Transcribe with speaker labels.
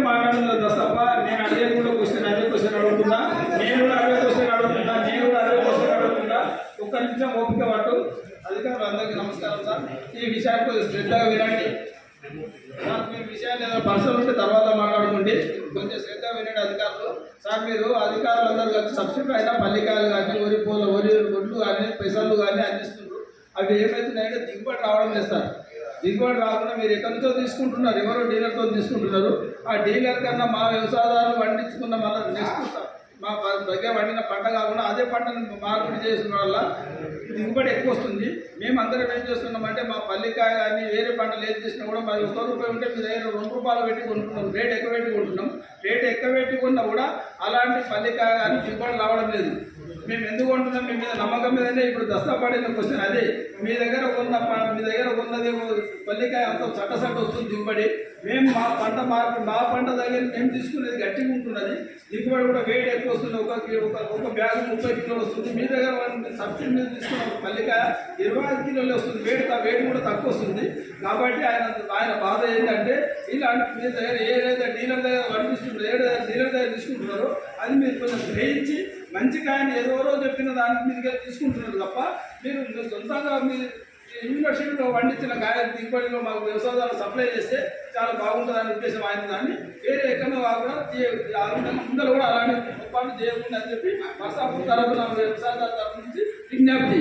Speaker 1: మాట్లాడుతున్నా తప్ప నేను అదే కూడా క్వశ్చన్ అడుగుతున్నా, నేను కూడా అదే క్వశ్చన్ అడుగుతున్నా. ఒక్క నిమిషం ఓపిక పట్టు. అధికారులు అందరికీ నమస్కారం సార్. ఈ విషయాన్ని శ్రద్ధగా వినండి సార్. మీ విషయాన్ని ఏదైనా పర్సనల్ ఉంటే తర్వాత మాట్లాడుకోండి. కొంచెం శ్రద్ధగా వినండి అధికారులు. సార్ మీరు అధికారులు అందరూ కలిసి సబ్సిడీ అయినా పల్లికాయలు కానీ ఒడ్లు కానీ పెసర్లు కానీ అందిస్తున్నారు. అవి ఏమవుతున్నాయంటే దిగుబడి రావడం లేదు సార్. దిగుబడి రాకుండా మీరు ఎక్కడి నుంచో తీసుకుంటున్నారు, ఎవరో డీలర్తో తీసుకుంటున్నారు. ఆ డీలర్ కన్నా మా వ్యవసాయదారులు పండించుకున్న మళ్ళీ నెక్స్ట్ మా దగ్గర పండిన పంట కాకుండా అదే పంటను మార్పిడి చేసిన వల్ల దిగుబడి ఎక్కువ వస్తుంది. మేము అందరం ఏం చేస్తున్నామంటే మా పల్లికాయ కానీ వేరే పంటలు ఏం చేసినా కూడా మరి ₹1 ఉంటే మీ దగ్గర ₹2 పెట్టి కొంటున్నాం. రేట్ ఎక్కువ పెట్టి కొంటున్నాం. రేట్ ఎక్కువ పెట్టి కొన్నా కూడా అలాంటి పల్లికాయ కానీ దిగుబడి రావడం లేదు. మేము ఎందుకు కొంటున్నాం? మీ మీద నమ్మకం మీదనే ఇప్పుడు దస్తపడిన క్వశ్చన్ అదే. మీ దగ్గర ఉన్నది పల్లికాయ అంత చట్ట వస్తుంది దిగుబడి. మేము మా పంట దగ్గర మేము తీసుకునేది గట్టిగా ఉంటున్నది. దిగుబడి కూడా వెయిట్ ఎక్కువ వస్తుంది. ఒక బ్యాగ్ 30 కిలోలు వస్తుంది. మీ దగ్గర సబ్సిడీ మీద తీసుకున్న పల్లికాయ 25 కిలోలు వస్తుంది. వెయిట్ కూడా తక్కువ వస్తుంది. కాబట్టి ఆయన బాధ ఏంటంటే ఇలాంటి మీ దగ్గర ఏదైతే డీలర్ దగ్గర పండిస్తుంటారో డీలర్ దగ్గర తీసుకుంటున్నారో అది మీరు కొంచెం గ్రహించి మంచి కాయని ఎవరో చెప్పిన దానికి మీ దగ్గర తీసుకుంటున్నారు తప్ప మీరు సొంతంగా మీ యూనివర్సిటీలో పండించిన కాయ దిగుబడిలో మాకు వ్యవసాయాలు సప్లై చేస్తే చాలా బాగుంటుందని ఉద్దేశం ఆయన. దాన్ని వేరే ఎక్కడో కాకుండా ముందర కూడా అలాంటి పనులు చేయకుండా అని చెప్పి వర్షాపు తరఫున వ్యవసాయదారు తరఫు నుంచి విజ్ఞప్తి.